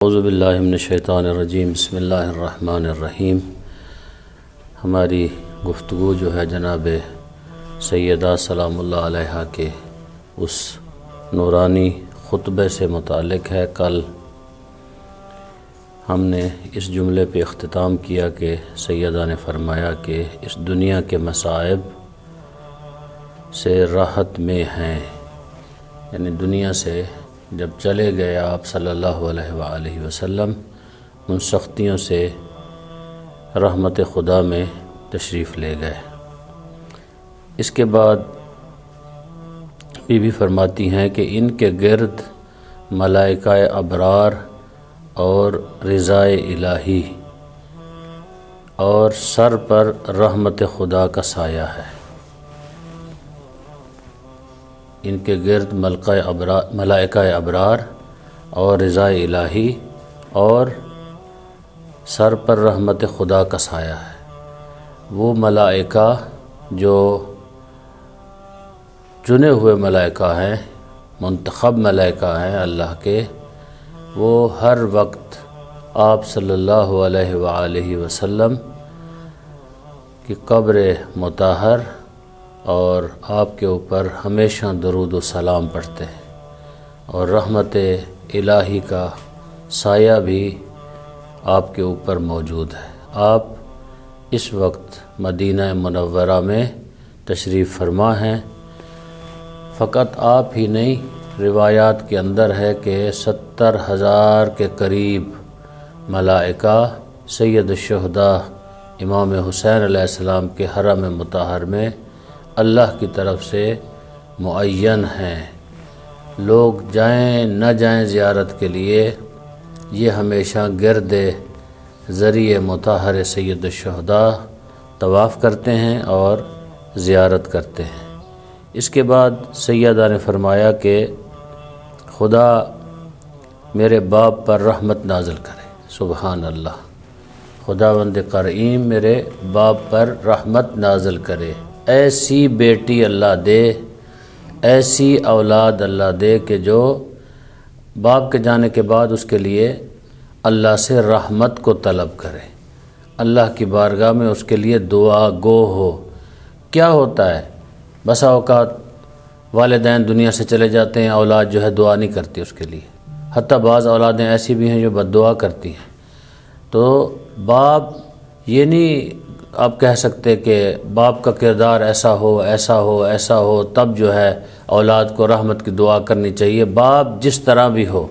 اعوذ باللہ من الشیطان الرجیم، بسم اللہ الرحمن الرحیم۔ ہماری گفتگو جو ہے جناب سیدہ سلام اللہ علیہا کے اس نورانی خطبے سے متعلق ہے۔ کل ہم نے اس جملے پہ اختتام کیا کہ سیدہ نے فرمایا کہ اس دنیا کے مصائب سے راحت میں ہیں، یعنی دنیا سے جب چلے گئے آپ صلی اللہ علیہ وآلہ وسلم، ان سختیوں سے رحمت خدا میں تشریف لے گئے۔ اس کے بعد بی بی فرماتی ہیں کہ ان کے گرد ملائکہ ابرار اور رضائے الہی اور سر پر رحمت خدا کا سایہ ہے۔ ان کے گرد ملائکہ ابرار اور رضائے الہی اور سر پر رحمت خدا کا سایہ ہے۔ وہ ملائکہ جو چنے ہوئے ملائکہ ہیں، منتخب ملائکہ ہیں اللہ کے، وہ ہر وقت آپ صلی اللہ علیہ وآلہ وسلم کی قبر مطہر اور آپ کے اوپر ہمیشہ درود و سلام پڑھتے ہیں، اور رحمت الہی کا سایہ بھی آپ کے اوپر موجود ہے۔ آپ اس وقت مدینہ منورہ میں تشریف فرما ہیں۔ فقط آپ ہی نہیں، روایات کے اندر ہے کہ 70,000 کے قریب ملائکہ سید الشہداء امام حسین علیہ السلام کے حرم مطہر میں اللہ کی طرف سے معین ہیں۔ لوگ جائیں نہ جائیں زیارت کے لیے، یہ ہمیشہ گرد ذریعہ مطہر سید الشہداء طواف کرتے ہیں اور زیارت کرتے ہیں۔ اس کے بعد سیدہ نے فرمایا کہ خدا میرے باپ پر رحمت نازل کرے۔ سبحان اللہ، خداوند کریم میرے باپ پر رحمت نازل کرے، ایسی بیٹی اللہ دے، ایسی اولاد اللہ دے کہ جو باپ کے جانے کے بعد اس کے لیے اللہ سے رحمت کو طلب کرے، اللہ کی بارگاہ میں اس کے لیے دعا گو ہو۔ کیا ہوتا ہے، بسا اوقات والدین دنیا سے چلے جاتے ہیں، اولاد جو ہے دعا نہیں کرتی اس کے لیے، حتیٰ بعض اولادیں ایسی بھی ہیں جو بد دعا کرتی ہیں۔ تو باپ یہ نہیں آپ کہہ سکتے کہ باپ کا کردار ایسا ہو ایسا ہو ایسا ہو تب جو ہے اولاد کو رحمت کی دعا کرنی چاہیے۔ باپ جس طرح بھی ہو،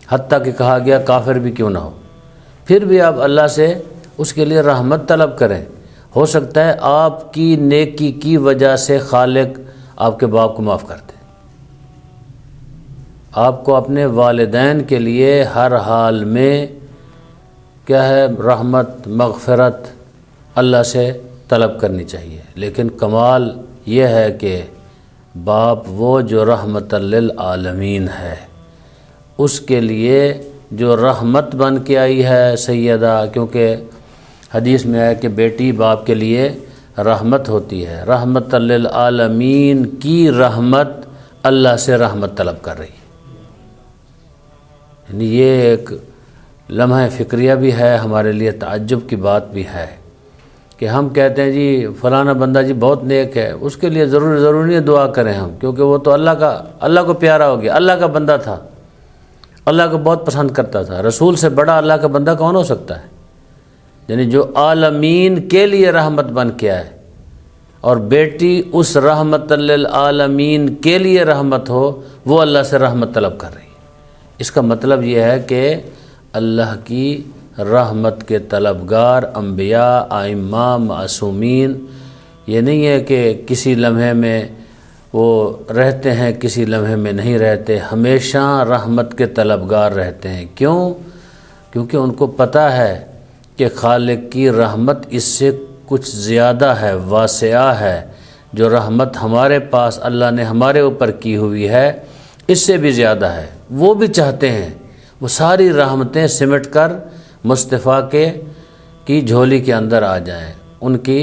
حتیٰ کہ کہا گیا کافر بھی کیوں نہ ہو، پھر بھی آپ اللہ سے اس کے لیے رحمت طلب کریں۔ ہو سکتا ہے آپ کی نیکی کی وجہ سے خالق آپ کے باپ کو معاف کر دے۔ آپ کو اپنے والدین کے لیے ہر حال میں کیا ہے، رحمت مغفرت اللہ سے طلب کرنی چاہیے، لیکن کمال یہ ہے کہ باپ وہ جو رحمت للعالمین ہے، اس کے لیے جو رحمت بن کے آئی ہے سیدہ، کیونکہ حدیث میں ہے کہ بیٹی باپ کے لیے رحمت ہوتی ہے، رحمت للعالمین کی رحمت اللہ سے رحمت طلب کر رہی ہے۔ یعنی یہ ایک لمحہ فکریہ بھی ہے، ہمارے لیے تعجب کی بات بھی ہے کہ ہم کہتے ہیں جی فلانا بندہ جی بہت نیک ہے، اس کے لیے ضروری نہیں دعا کریں ہم، کیونکہ وہ تو اللہ کو پیارا ہو گیا، اللہ کا بندہ تھا، اللہ کو بہت پسند کرتا تھا۔ رسول سے بڑا اللہ کا بندہ کون ہو سکتا ہے؟ یعنی جو عالمین کے لیے رحمت بن کے آئے، اور بیٹی اس رحمت للعالمین کے لیے رحمت ہو، وہ اللہ سے رحمت طلب کر رہی ہے۔ اس کا مطلب یہ ہے کہ اللہ کی رحمت کے طلبگار انبیاء، ائمہ، معصومین، یہ نہیں ہے کہ کسی لمحے میں وہ رہتے ہیں کسی لمحے میں نہیں رہتے، ہمیشہ رحمت کے طلبگار رہتے ہیں۔ کیوں؟ کیونکہ ان کو پتہ ہے کہ خالق کی رحمت اس سے کچھ زیادہ ہے، واسعہ ہے۔ جو رحمت ہمارے پاس اللہ نے ہمارے اوپر کی ہوئی ہے، اس سے بھی زیادہ ہے۔ وہ بھی چاہتے ہیں وہ ساری رحمتیں سمٹ کر مصطفیٰ کی جھولی کے اندر آ جائیں، ان کی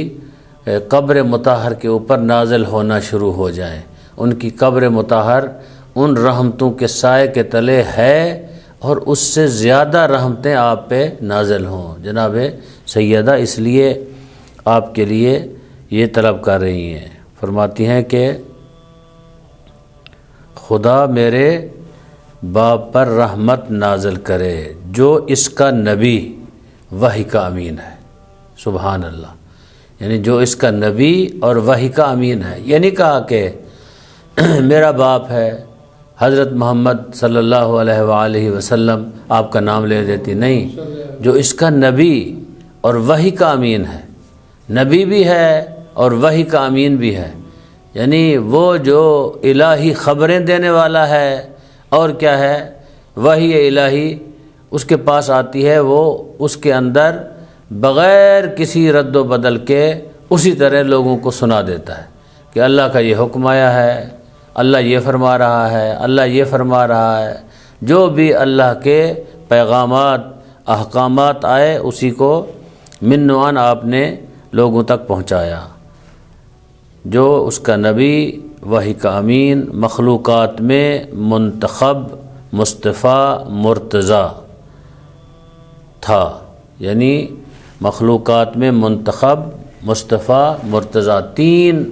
قبر مطہر کے اوپر نازل ہونا شروع ہو جائیں۔ ان کی قبر مطہر ان رحمتوں کے سائے کے تلے ہے اور اس سے زیادہ رحمتیں آپ پہ نازل ہوں۔ جناب سیدہ اس لیے آپ کے لیے یہ طلب کر رہی ہیں، فرماتی ہیں کہ خدا میرے باپ پر رحمت نازل کرے جو اس کا نبی وحی کا امین ہے۔ سبحان اللہ، یعنی جو اس کا نبی اور وحی کا امین ہے۔ یہ نہیں کہا کہ میرا باپ ہے حضرت محمد صلی اللہ علیہ وآلہ وسلم، آپ کا نام لے دیتی، نہیں، جو اس کا نبی اور وحی کا امین ہے، نبی بھی ہے اور وحی کا امین بھی ہے، یعنی وہ جو الہی خبریں دینے والا ہے، اور کیا ہے، وحی الہی اس کے پاس آتی ہے، وہ اس کے اندر بغیر کسی رد و بدل کے اسی طرح لوگوں کو سنا دیتا ہے کہ اللہ کا یہ حکم آیا ہے، اللہ یہ فرما رہا ہے، اللہ یہ فرما رہا ہے۔ جو بھی اللہ کے پیغامات احکامات آئے اسی کو من وعن آپ نے لوگوں تک پہنچایا۔ جو اس کا نبی وحی کا امین، مخلوقات میں منتخب مصطفیٰ مرتضیٰ تھا، یعنی مخلوقات میں منتخب مصطفیٰ مرتضیٰ، تین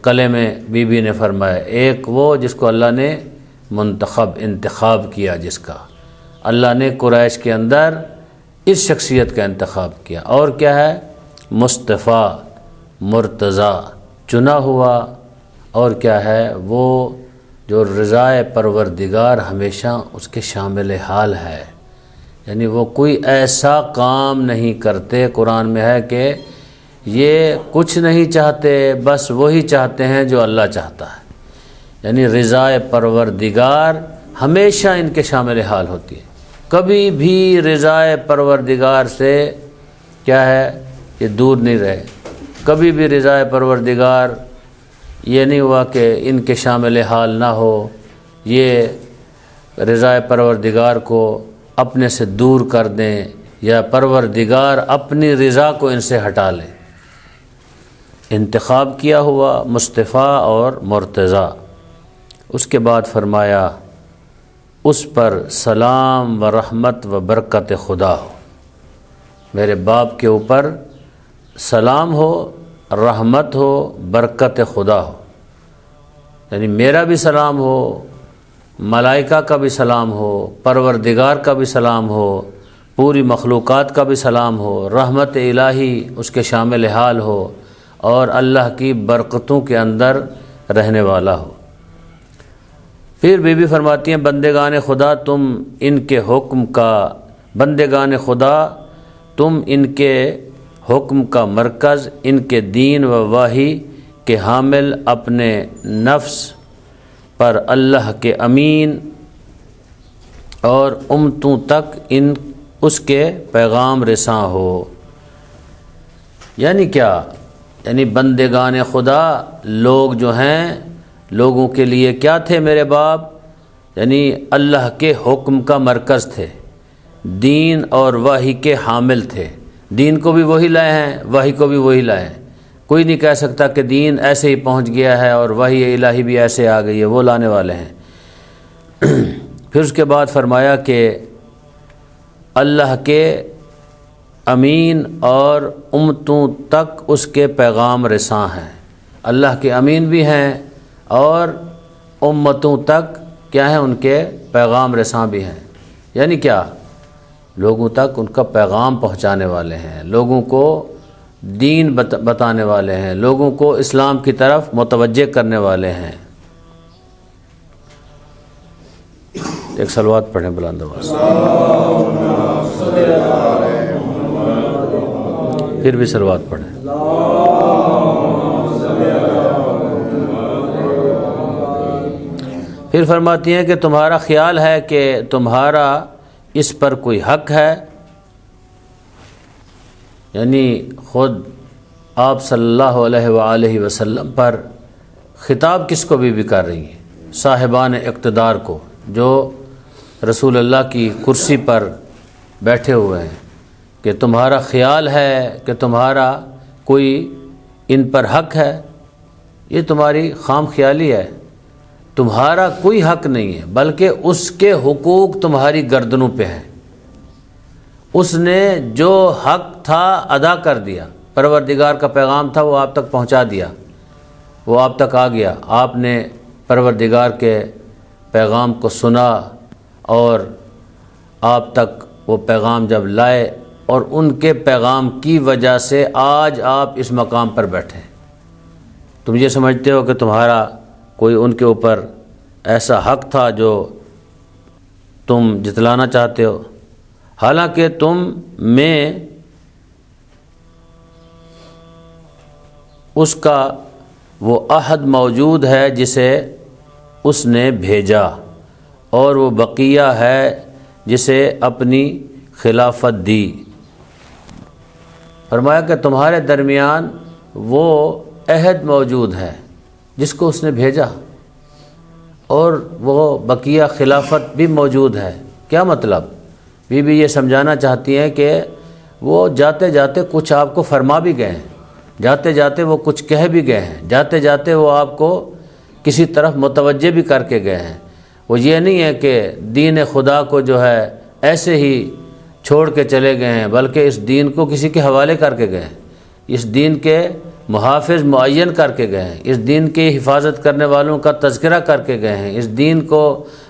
کلمے بی بی نے فرمایا۔ ایک وہ جس کو اللہ نے منتخب انتخاب کیا، جس کا اللہ نے قریش کے اندر اس شخصیت کا انتخاب کیا، اور کیا ہے، مصطفیٰ مرتضیٰ چنا ہوا، اور کیا ہے، وہ جو رضائے پروردگار ہمیشہ اس کے شامل حال ہے، یعنی وہ کوئی ایسا کام نہیں کرتے، قرآن میں ہے کہ یہ کچھ نہیں چاہتے، بس وہی چاہتے ہیں جو اللہ چاہتا ہے، یعنی رضائے پروردگار ہمیشہ ان کے شامل حال ہوتی ہے، کبھی بھی رضائے پروردگار سے کیا ہے، یہ دور نہیں رہے، کبھی بھی رضائے پروردگار یہ نہیں ہوا کہ ان کے شامل حال نہ ہو، یہ رضائے پروردگار کو اپنے سے دور کر دیں یا پروردگار اپنی رضا کو ان سے ہٹا لے۔ انتخاب کیا ہوا مصطفیٰ اور مرتضیٰ۔ اس کے بعد فرمایا اس پر سلام و رحمت و برکت خدا ہو، میرے باپ کے اوپر سلام ہو، رحمت ہو، برکت خدا ہو، یعنی میرا بھی سلام ہو، ملائکہ کا بھی سلام ہو، پروردگار کا بھی سلام ہو، پوری مخلوقات کا بھی سلام ہو، رحمت الہی اس کے شامل حال ہو، اور اللہ کی برکتوں کے اندر رہنے والا ہو۔ پھر بی بی فرماتی ہیں بندگان خدا تم ان کے حکم کا بندگان خدا تم ان کے حکم کا مرکز، ان کے دین و وحی کے حامل، اپنے نفس پر اللہ کے امین، اور امتوں تک اس کے پیغام رساں ہو۔ یعنی کیا، یعنی بندگان خدا لوگ جو ہیں، لوگوں کے لیے کیا تھے میرے باپ، یعنی اللہ کے حکم کا مرکز تھے، دین اور وحی کے حامل تھے، دین کو بھی وہی لائے ہیں، وحی کو بھی وہی لائے ہیں۔ کوئی نہیں کہہ سکتا کہ دین ایسے ہی پہنچ گیا ہے اور وحی الہی بھی ایسے آ گئی ہے، وہ لانے والے ہیں۔ پھر اس کے بعد فرمایا کہ اللہ کے امین اور امتوں تک اس کے پیغام رساں ہیں، اللہ کے امین بھی ہیں اور امتوں تک کیا ہیں، ان کے پیغام رساں بھی ہیں۔ یعنی کیا، لوگوں تک ان کا پیغام پہنچانے والے ہیں، لوگوں کو دین بتانے والے ہیں، لوگوں کو اسلام کی طرف متوجہ کرنے والے ہیں۔ ایک صلوات پڑھیں بلند آواز، پھر بھی صلوات پڑھیں۔ پھر فرماتی ہیں کہ تمہارا خیال ہے کہ تمہارا اس پر کوئی حق ہے، یعنی خود آپ صلی اللہ علیہ وآلہ وسلم پر خطاب کس کو بھی کر رہی ہیں، صاحبان اقتدار کو، جو رسول اللہ کی کرسی پر بیٹھے ہوئے ہیں، کہ تمہارا خیال ہے کہ تمہارا کوئی ان پر حق ہے۔ یہ تمہاری خام خیالی ہے، تمہارا کوئی حق نہیں ہے، بلکہ اس کے حقوق تمہاری گردنوں پہ ہیں۔ اس نے جو حق تھا ادا کر دیا، پروردگار کا پیغام تھا وہ آپ تک پہنچا دیا، وہ آپ تک آ گیا، آپ نے پروردگار کے پیغام کو سنا اور آپ تک وہ پیغام جب لائے، اور ان کے پیغام کی وجہ سے آج آپ اس مقام پر بیٹھے ہیں۔ تم یہ سمجھتے ہو کہ تمہارا کوئی ان کے اوپر ایسا حق تھا جو تم جتلانا چاہتے ہو، حالانکہ تم میں اس کا وہ عہد موجود ہے جسے اس نے بھیجا، اور وہ بقیہ ہے جسے اپنی خلافت دی۔ فرمایا کہ تمہارے درمیان وہ عہد موجود ہے جس کو اس نے بھیجا، اور وہ بقیہ خلافت بھی موجود ہے۔ کیا مطلب؟ بی بی یہ سمجھانا چاہتی ہیں کہ وہ جاتے جاتے کچھ آپ کو فرما بھی گئے ہیں، جاتے جاتے وہ کچھ کہہ بھی گئے ہیں، جاتے جاتے وہ آپ کو کسی طرف متوجہ بھی کر کے گئے ہیں۔ وہ یہ نہیں ہے کہ دین خدا کو جو ہے ایسے ہی چھوڑ کے چلے گئے ہیں، بلکہ اس دین کو کسی کے حوالے کر کے گئے ہیں، اس دین کے محافظ معین کر کے گئے ہیں، اس دین کی حفاظت کرنے والوں کا تذکرہ کر کے گئے ہیں، اس دین کو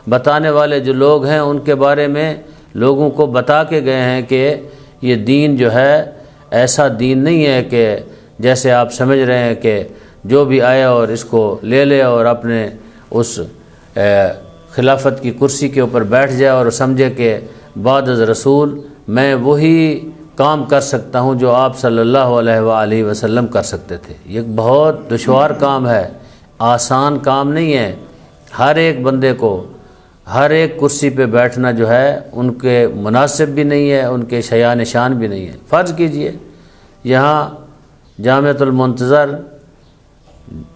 بتانے والے جو لوگ ہیں ان کے بارے میں لوگوں کو بتا کے گئے ہیں کہ یہ دین جو ہے ایسا دین نہیں ہے کہ جیسے آپ سمجھ رہے ہیں کہ جو بھی آئے اور اس کو لے لے اور اپنے اس خلافت کی کرسی کے اوپر بیٹھ جائے اور سمجھے کہ بعد از رسول میں وہی کام کر سکتا ہوں جو آپ صلی اللہ علیہ وآلہ وسلم کر سکتے تھے۔ یہ ایک بہت دشوار کام ہے، آسان کام نہیں ہے۔ ہر ایک بندے کو ہر ایک کرسی پہ بیٹھنا جو ہے ان کے مناسب بھی نہیں ہے، ان کے شایان شان بھی نہیں ہے۔ فرض کیجئے یہاں جامعۃ المنتظر،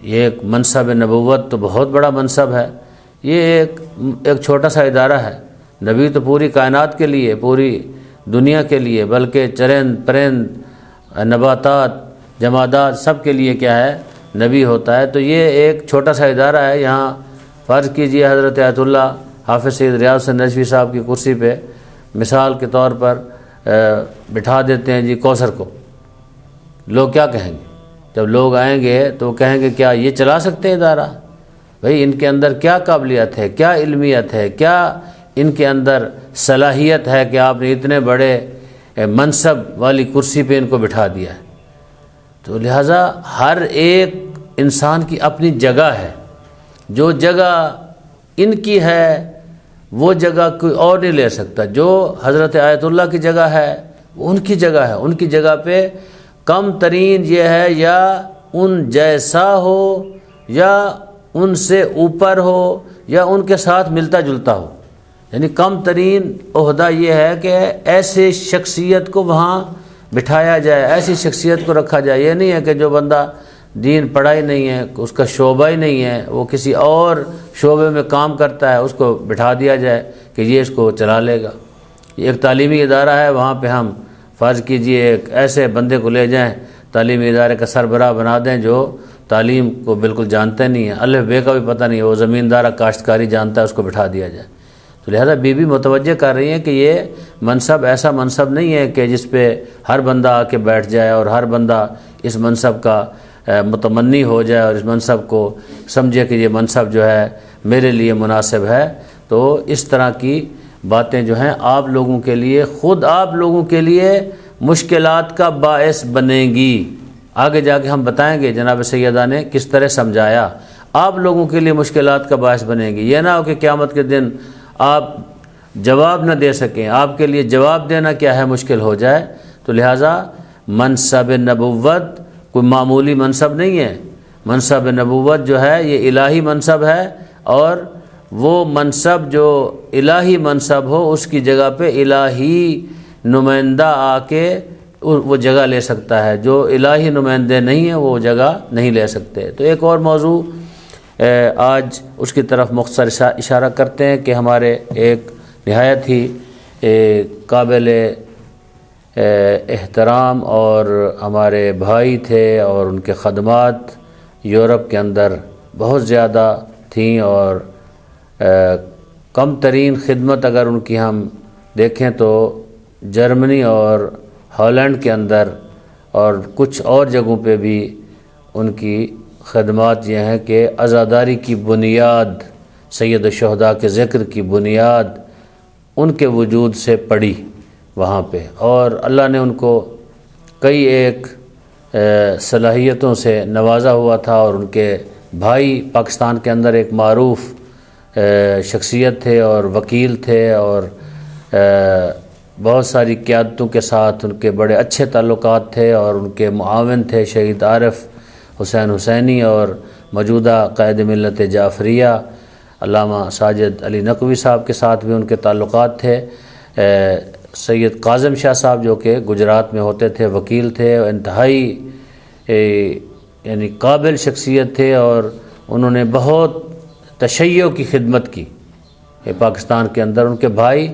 یہ ایک منصب نبوت تو بہت بڑا منصب ہے، یہ ایک چھوٹا سا ادارہ ہے۔ نبی تو پوری کائنات کے لیے، پوری دنیا کے لیے، بلکہ چرند پرند نباتات جمادات سب کے لیے کیا ہے؟ نبی ہوتا ہے۔ تو یہ ایک چھوٹا سا ادارہ ہے، یہاں فرض کیجئے حضرت آیت اللہ حافظ سید ریاض حسین نجفی صاحب کی کرسی پہ مثال کے طور پر بٹھا دیتے ہیں جی کوثر کو، لوگ کیا کہیں گے؟ جب لوگ آئیں گے تو وہ کہیں گے کیا یہ چلا سکتے ہیں ادارہ؟ بھئی ان کے اندر کیا قابلیت ہے، کیا علمیت ہے، کیا ان کے اندر صلاحیت ہے کہ آپ نے اتنے بڑے منصب والی کرسی پہ ان کو بٹھا دیا ہے؟ تو لہٰذا ہر ایک انسان کی اپنی جگہ ہے، جو جگہ ان کی ہے وہ جگہ کوئی اور نہیں لے سکتا۔ جو حضرت آیت اللہ کی جگہ ہے وہ ان کی جگہ ہے، ان کی جگہ پہ کم ترین یہ ہے یا ان جیسا ہو یا ان سے اوپر ہو یا ان کے ساتھ ملتا جلتا ہو، یعنی کم ترین عہدہ یہ ہے کہ ایسے شخصیت کو وہاں بٹھایا جائے، ایسی شخصیت کو رکھا جائے۔ یہ نہیں ہے کہ جو بندہ دین پڑھا ہی نہیں ہے، اس کا شعبہ ہی نہیں ہے، وہ کسی اور شعبے میں کام کرتا ہے، اس کو بٹھا دیا جائے کہ یہ اس کو چلا لے گا۔ یہ ایک تعلیمی ادارہ ہے، وہاں پہ ہم فرض کیجئے ایک ایسے بندے کو لے جائیں، تعلیمی ادارے کا سربراہ بنا دیں جو تعلیم کو بالکل جانتے نہیں ہے، الف بے کا بھی پتہ نہیں ہے، وہ زمیندارہ کاشتکاری جانتا ہے، اس کو بٹھا دیا جائے۔ تو لہذا بی بی متوجہ کر رہی ہیں کہ یہ منصب ایسا منصب نہیں ہے کہ جس پہ ہر بندہ آ کے بیٹھ جائے اور ہر بندہ اس منصب کا متمنی ہو جائے اور اس منصب کو سمجھے کہ یہ منصب جو ہے میرے لیے مناسب ہے۔ تو اس طرح کی باتیں جو ہیں آپ لوگوں کے لیے، خود آپ لوگوں کے لیے مشکلات کا باعث بنیں گی۔ آگے جا کے ہم بتائیں گے جناب سیدہ نے کس طرح سمجھایا، آپ لوگوں کے لیے مشکلات کا باعث بنیں گی۔ یہ نہ ہو کہ قیامت کے دن آپ جواب نہ دے سکیں، آپ کے لیے جواب دینا کیا ہے مشکل ہو جائے۔ تو لہٰذا منصب نبوت کوئی معمولی منصب نہیں ہے، منصب نبوت جو ہے یہ الہی منصب ہے، اور وہ منصب جو الہی منصب ہو اس کی جگہ پہ الہی نمائندہ آ کے وہ جگہ لے سکتا ہے، جو الہی نمائندے نہیں ہیں وہ جگہ نہیں لے سکتے۔ تو ایک اور موضوع آج اس کی طرف مختصر اشارہ کرتے ہیں کہ ہمارے ایک نہایت ہی قابل احترام اور ہمارے بھائی تھے، اور ان کے خدمات یورپ کے اندر بہت زیادہ تھیں، اور کم ترین خدمت اگر ان کی ہم دیکھیں تو جرمنی اور ہالینڈ کے اندر اور کچھ اور جگہوں پہ بھی ان کی خدمات یہ ہیں کہ عزاداری کی بنیاد، سید الشہداء کے ذکر کی بنیاد ان کے وجود سے پڑی وہاں پہ، اور اللہ نے ان کو کئی ایک صلاحیتوں سے نوازا ہوا تھا، اور ان کے بھائی پاکستان کے اندر ایک معروف شخصیت تھے اور وکیل تھے، اور بہت ساری قیادتوں کے ساتھ ان کے بڑے اچھے تعلقات تھے، اور ان کے معاون تھے شہید عارف حسین حسینی، اور موجودہ قائد ملت جعفریہ علامہ ساجد علی نقوی صاحب کے ساتھ بھی ان کے تعلقات تھے۔ سید کاظم شاہ صاحب جو کہ گجرات میں ہوتے تھے، وکیل تھے، انتہائی یعنی قابل شخصیت تھے، اور انہوں نے بہت تشیع کی خدمت کی پاکستان کے اندر۔ ان کے بھائی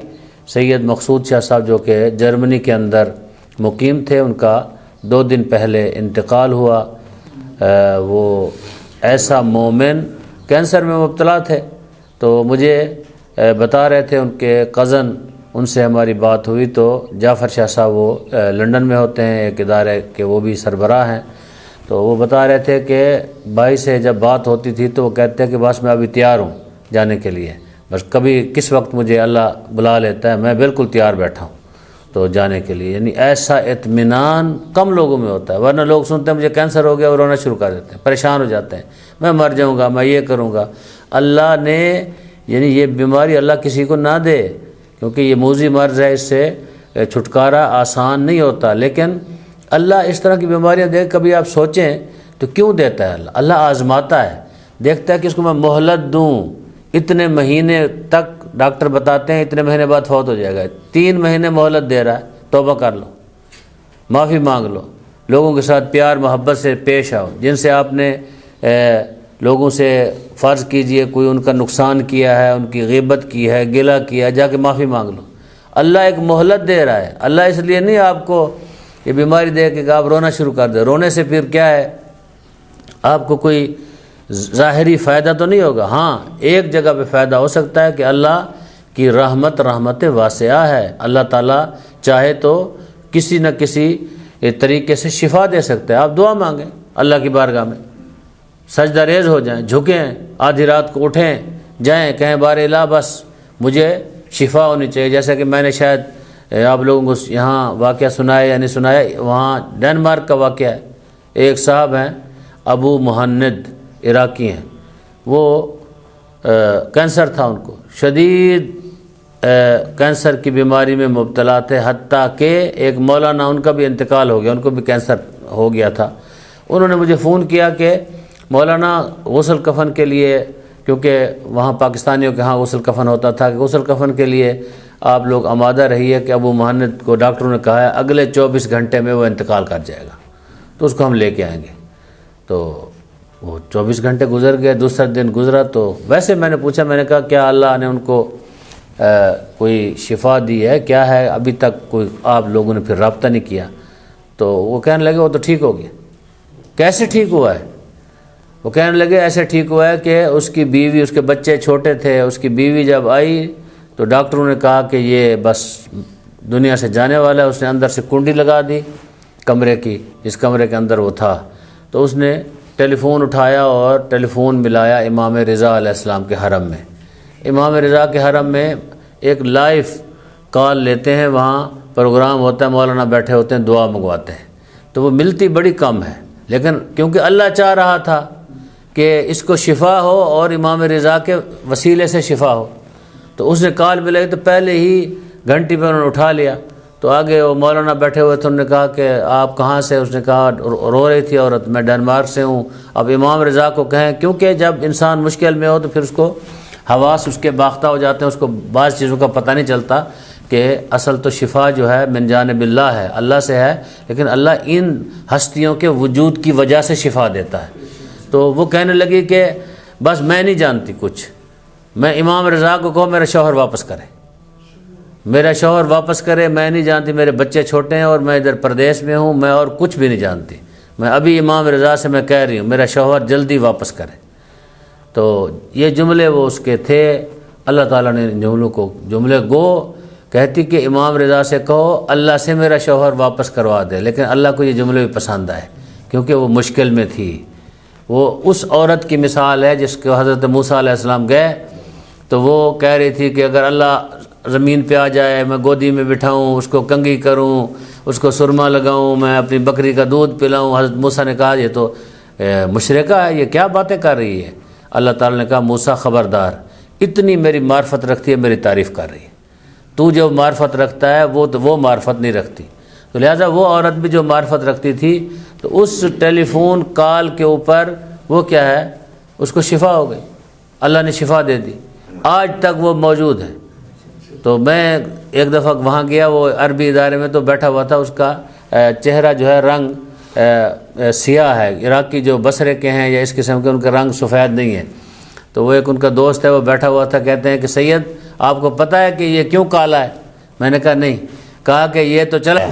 سید مقصود شاہ صاحب جو کہ جرمنی کے اندر مقیم تھے، ان کا 2 دن پہلے انتقال ہوا۔ وہ ایسا مومن، کینسر میں مبتلا تھے، تو مجھے بتا رہے تھے ان کے کزن، ان سے ہماری بات ہوئی تو جعفر شاہ صاحب وہ لنڈن میں ہوتے ہیں، ایک ادارے کے وہ بھی سربراہ ہیں، تو وہ بتا رہے تھے کہ بھائی سے جب بات ہوتی تھی تو وہ کہتے ہیں کہ بس میں ابھی تیار ہوں جانے کے لیے، بس کبھی کس وقت مجھے اللہ بلا لیتا ہے، میں بالکل تیار بیٹھا ہوں تو جانے کے لیے۔ یعنی ایسا اطمینان کم لوگوں میں ہوتا ہے، ورنہ لوگ سنتے ہیں مجھے کینسر ہو گیا اور رونا شروع کر دیتے ہیں، پریشان ہو جاتے ہیں، میں مر جاؤں گا، میں یہ کروں گا۔ اللہ نے یعنی یہ بیماری اللہ کسی کو نہ دے، کیونکہ یہ موذی مرض ہے، اس سے چھٹکارا آسان نہیں ہوتا، لیکن اللہ اس طرح کی بیماریاں دے، کبھی آپ سوچیں تو کیوں دیتا ہے اللہ آزماتا ہے، دیکھتا ہے کہ اس کو میں مہلت دوں، اتنے مہینے تک ڈاکٹر بتاتے ہیں اتنے مہینے بعد فوت ہو جائے گا، 3 مہینے مہلت دے رہا ہے، توبہ کر لو، معافی مانگ لو، لوگوں کے ساتھ پیار محبت سے پیش آؤ، جن سے آپ نے لوگوں سے فرض کیجئے کوئی ان کا نقصان کیا ہے، ان کی غیبت کی ہے، گلہ کیا ہے، جا کے معافی مانگ لو۔ اللہ ایک مہلت دے رہا ہے، اللہ اس لیے نہیں آپ کو یہ بیماری دے کہ آپ رونا شروع کر دیں، رونے سے پھر کیا ہے، آپ کو کوئی ظاہری فائدہ تو نہیں ہوگا، ہاں ایک جگہ پہ فائدہ ہو سکتا ہے کہ اللہ کی رحمت واسعہ ہے، اللہ تعالیٰ چاہے تو کسی نہ کسی طریقے سے شفا دے سکتا ہے۔ آپ دعا مانگیں اللہ کی بارگاہ میں، سجدہ ریز ہو جائیں، جھکیں، آدھی رات کو اٹھیں، جائیں، کہیں بار الہ بس مجھے شفا ہونی چاہیے۔ جیسا کہ میں نے شاید آپ لوگوں کو یہاں واقعہ سنایا یا نہیں سنایا، وہاں ڈنمارک کا واقعہ ہے، ایک صاحب ہیں ابو مہند، عراقی ہیں، وہ کینسر تھا، ان کو شدید کینسر کی بیماری میں مبتلا تھے، حتیٰ کہ ایک مولانا ان کا بھی انتقال ہو گیا، ان کو بھی کینسر ہو گیا تھا۔ انہوں نے مجھے فون کیا کہ مولانا غسل کفن کے لیے، کیونکہ وہاں پاکستانیوں کے ہاں غسل کفن ہوتا تھا، کہ غسل کفن کے لیے آپ لوگ آمادہ رہیے کہ ابو مہند کو ڈاکٹروں نے کہا ہے اگلے 24 گھنٹے میں وہ انتقال کر جائے گا، تو اس کو ہم لے کے آئیں گے۔ تو وہ 24 گھنٹے گزر گئے، دوسرا دن گزرا، تو ویسے میں نے پوچھا، میں نے کہا کیا اللہ نے ان کو کوئی شفا دی ہے، کیا ہے، ابھی تک کوئی آپ لوگوں نے پھر رابطہ نہیں کیا؟ تو وہ کہنے لگے وہ تو ٹھیک ہو گیا۔ کیسے ٹھیک ہوا ہے؟ وہ کہنے لگے ایسے ٹھیک ہوا ہے کہ اس کی بیوی، اس کے بچے چھوٹے تھے، اس کی بیوی جب آئی تو ڈاکٹروں نے کہا کہ یہ بس دنیا سے جانے والا ہے، اس نے اندر سے کنڈی لگا دی کمرے کی، جس کمرے کے اندر وہ تھا، تو اس نے ٹیلی فون اٹھایا اور ٹیلی فون ملایا امام رضا علیہ السلام کے حرم میں۔ امام رضا کے حرم میں ایک لائیو کال لیتے ہیں، وہاں پروگرام ہوتا ہے، مولانا بیٹھے ہوتے ہیں، دعا منگواتے ہیں، تو وہ ملتی بڑی کم ہے، لیکن کیونکہ اللہ چاہ رہا تھا کہ اس کو شفا ہو اور امام رضا کے وسیلے سے شفا ہو، تو اس نے کال ملائی تو پہلے ہی گھنٹی پہ انہوں نے اٹھا لیا۔ تو آگے وہ مولانا بیٹھے ہوئے تھے، انہوں نے کہا کہ آپ کہاں سے؟ اس نے کہا، رو رہی تھی عورت، میں ڈنمارک سے ہوں۔ اب امام رضا کو کہیں، کیونکہ جب انسان مشکل میں ہو تو پھر اس کو حواس اس کے باختہ ہو جاتے ہیں، اس کو بعض چیزوں کا پتہ نہیں چلتا کہ اصل تو شفا جو ہے من جانب اللہ ہے، اللہ سے ہے، لیکن اللہ ان ہستیوں کے وجود کی وجہ سے شفا دیتا ہے۔ تو وہ کہنے لگی کہ بس میں نہیں جانتی کچھ، میں امام رضا کو کہو میرا شوہر واپس کرے، میرا شوہر واپس کرے، میں نہیں جانتی، میرے بچے چھوٹے ہیں اور میں ادھر پردیس میں ہوں، میں اور کچھ بھی نہیں جانتی، میں ابھی امام رضا سے میں کہہ رہی ہوں میرا شوہر جلدی واپس کرے۔ تو یہ جملے وہ اس کے تھے. اللہ تعالیٰ نے جملے گو کہتی کہ امام رضا سے کہو اللہ سے میرا شوہر واپس کروا دے، لیکن اللہ کو یہ جملے بھی پسند آئے کیونکہ وہ مشکل میں تھی. وہ اس عورت کی مثال ہے جس کو حضرت موسیٰ علیہ السلام گئے تو وہ کہہ رہی تھی کہ اگر اللہ زمین پہ آ جائے، میں گودی میں بٹھاؤں، اس کو کنگھی کروں، اس کو سرما لگاؤں، میں اپنی بکری کا دودھ پلاؤں. حضرت موسیٰ نے کہا یہ تو مشرکہ ہے، یہ کیا باتیں کر رہی ہے. اللہ تعالیٰ نے کہا موسیٰ خبردار، اتنی میری معرفت رکھتی ہے، میری تعریف کر رہی ہے. تو جو معرفت رکھتا ہے وہ معرفت نہیں رکھتی. تو لہٰذا وہ عورت بھی جو معرفت رکھتی تھی تو اس ٹیلی فون کال کے اوپر وہ کیا ہے، اس کو شفا ہو گئی، اللہ نے شفا دے دی، آج تک وہ موجود ہے. تو میں ایک دفعہ وہاں گیا، وہ عربی ادارے میں تو بیٹھا ہوا تھا، اس کا چہرہ جو ہے رنگ سیاہ ہے. عراقی جو بصرے کے ہیں یا اس قسم کے، ان کا رنگ سفید نہیں ہے. تو وہ ایک ان کا دوست ہے، وہ بیٹھا ہوا تھا، کہتے ہیں کہ سید آپ کو پتہ ہے کہ یہ کیوں کالا ہے؟ میں نے کہا نہیں. کہا کہ یہ تو چلا.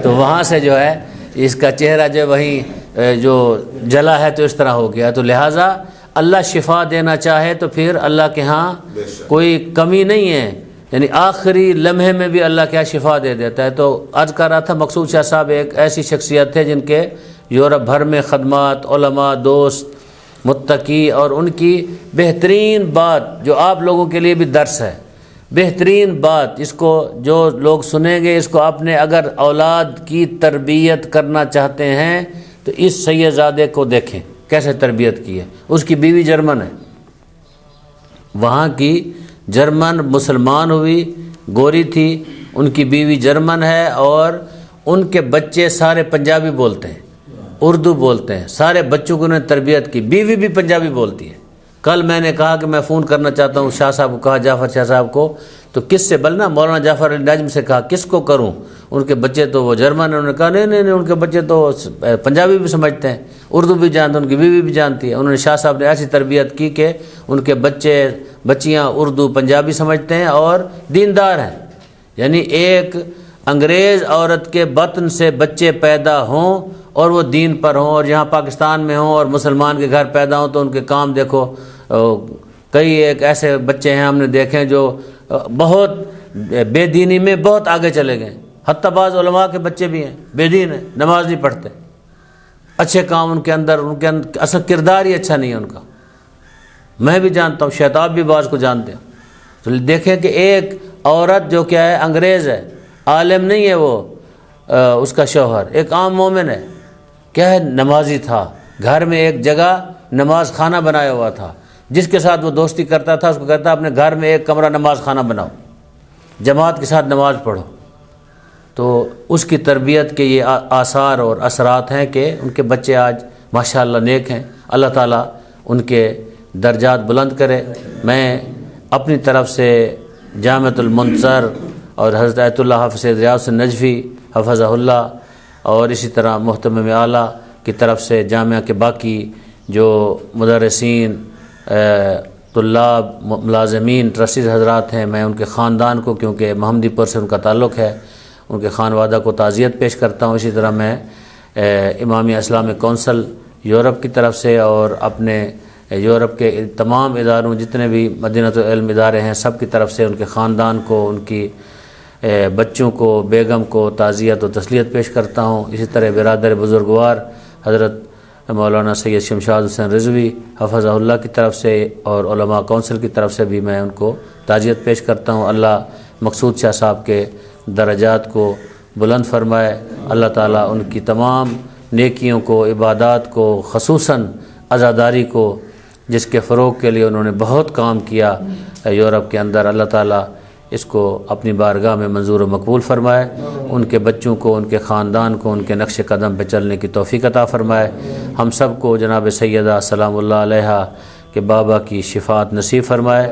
تو وہاں سے جو ہے اس کا چہرہ جو وہیں جو جلا ہے تو اس طرح ہو گیا. تو لہٰذا اللہ شفا دینا چاہے تو پھر اللہ کے ہاں کوئی کمی نہیں ہے، یعنی آخری لمحے میں بھی اللہ کیا شفا دے دیتا ہے. تو عرض کر رہا تھا مقصود شاہ صاحب ایک ایسی شخصیت تھے جن کے یورپ بھر میں خدمات، علماء، دوست، متقی، اور ان کی بہترین بات جو آپ لوگوں کے لیے بھی درس ہے، بہترین بات، اس کو جو لوگ سنیں گے، اس کو اپنے اگر اولاد کی تربیت کرنا چاہتے ہیں تو اس سید زادے کو دیکھیں کیسے تربیت کی ہے. اس کی بیوی جرمن ہے، وہاں کی جرمن مسلمان ہوئی، گوری تھی، ان کی بیوی جرمن ہے، اور ان کے بچے سارے پنجابی بولتے ہیں، اردو بولتے ہیں، سارے بچوں کو انہوں نے تربیت کی. بیوی بھی پنجابی بولتی ہے. کل میں نے کہا کہ میں فون کرنا چاہتا ہوں شاہ صاحب کو، کہا جعفر شاہ صاحب کو، تو کس سے بلنا مولانا جعفر علی نجم سے کہا کس کو کروں، ان کے بچے تو وہ جرمن ہیں. انہوں نے کہا نہیں ان کے بچے تو پنجابی بھی سمجھتے ہیں، اردو بھی جانتے ہیں، ان کی بیوی بھی جانتی ہے. انہوں نے شاہ صاحب نے ایسی تربیت کی کہ ان کے بچیاں اردو پنجابی سمجھتے ہیں اور دیندار ہیں. یعنی ایک انگریز عورت کے بطن سے بچے پیدا ہوں اور وہ دین پر ہوں، اور یہاں پاکستان میں ہوں اور مسلمان کے گھر پیدا ہوں تو ان کے کام دیکھو. کئی ایک ایسے بچے ہیں ہم نے دیکھے جو بہت بے دینی میں بہت آگے چلے گئے. حتیٰ بعض علماء کے بچے بھی ہیں بے دین ہیں، نماز نہیں پڑھتے، اچھے کام ان کے اندر اصل کردار ہی اچھا نہیں ہے ان کا. میں بھی جانتا ہوں، شیطان بھی بعض کو جانتے ہیں. تو دیکھیں کہ ایک عورت جو کیا ہے انگریز ہے، عالم نہیں ہے وہ، اس کا شوہر ایک عام مومن ہے، کیا ہے نمازی تھا، گھر میں ایک جگہ نماز خانہ بنایا ہوا تھا. جس کے ساتھ وہ دوستی کرتا تھا اس کو کہتا اپنے گھر میں ایک کمرہ نماز خانہ بناؤ، جماعت کے ساتھ نماز پڑھو. تو اس کی تربیت کے یہ آثار اور اثرات ہیں کہ ان کے بچے آج ماشاءاللہ نیک ہیں. اللہ تعالیٰ ان کے درجات بلند کرے. میں اپنی طرف سے جامعۃ المنصر اور حضرت آیت اللہ حافظ ریاض النجفی حفظہ اللہ، اور اسی طرح محتمم اعلیٰ کی طرف سے جامعہ کے باقی جو مدرسین، طلاب، ملازمین، ٹرسٹیز حضرات ہیں، میں ان کے خاندان کو، کیونکہ محمدی پور سے ان کا تعلق ہے، ان کے خانوادہ کو تعزیت پیش کرتا ہوں. اسی طرح میں امامیہ اسلامک کونسل یورپ کی طرف سے اور اپنے یورپ کے تمام اداروں، جتنے بھی مدینہ العلم ادارے ہیں، سب کی طرف سے ان کے خاندان کو، ان کی بچوں کو، بیگم کو تعزیت و تسلیت پیش کرتا ہوں. اسی طرح برادر بزرگوار حضرت مولانا سید شمشاد حسین رضوی حفظہ اللہ کی طرف سے اور علماء کونسل کی طرف سے بھی میں ان کو تعزیت پیش کرتا ہوں. اللہ مقصود شاہ صاحب کے درجات کو بلند فرمائے. اللہ تعالیٰ ان کی تمام نیکیوں کو، عبادات کو، خصوصاً عزاداری کو، جس کے فروغ کے لیے انہوں نے بہت کام کیا یورپ کے اندر، اللہ تعالیٰ اس کو اپنی بارگاہ میں منظور و مقبول فرمائے. ان کے بچوں کو، ان کے خاندان کو ان کے نقش قدم پہ چلنے کی توفیق عطا فرمائے. ہم سب کو جناب سیدہ سلام اللہ علیہا کے بابا کی شفاعت نصیب فرمائے.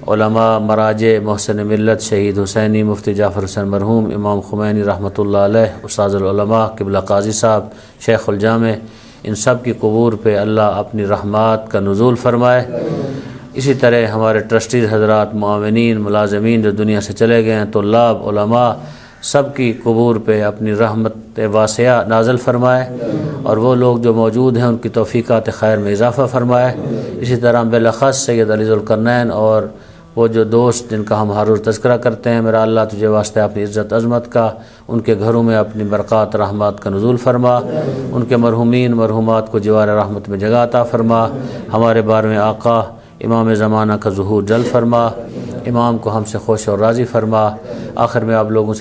علماء، مراجع، محسن ملت، شہید حسینی، مفتی جعفر حسین مرحوم، امام خمینی رحمۃ اللہ علیہ، استاذ العلماء قبلہ قاضی صاحب، شیخ الجامع، ان سب کی قبور پہ اللہ اپنی رحمات کا نزول فرمائے. اسی طرح ہمارے ٹرسٹیز حضرات، معاونین، ملازمین جو دنیا سے چلے گئے ہیں، طلاب، علماء، سب کی قبور پہ اپنی رحمت واسعہ نازل فرمائے. اور وہ لوگ جو موجود ہیں ان کی توفیقات خیر میں اضافہ فرمائے۔ اسی طرح بالاخص سید علی ذوالقرنین اور وہ جو دوست جن کا ہم ہر روز تذکرہ کرتے ہیں، میرا اللہ تجھے واسطہ اپنی عزت عظمت کا ان کے گھروں میں اپنی برکات رحمات کا نزول فرما، ان کے مرحومین مرحومات کو جوار رحمت میں جگہ عطا فرما، ہمارے بارے میں آقا امام زمانہ کا ظہور جلد فرما، امام کو ہم سے خوش اور راضی فرما۔ آخر میں آپ لوگوں سے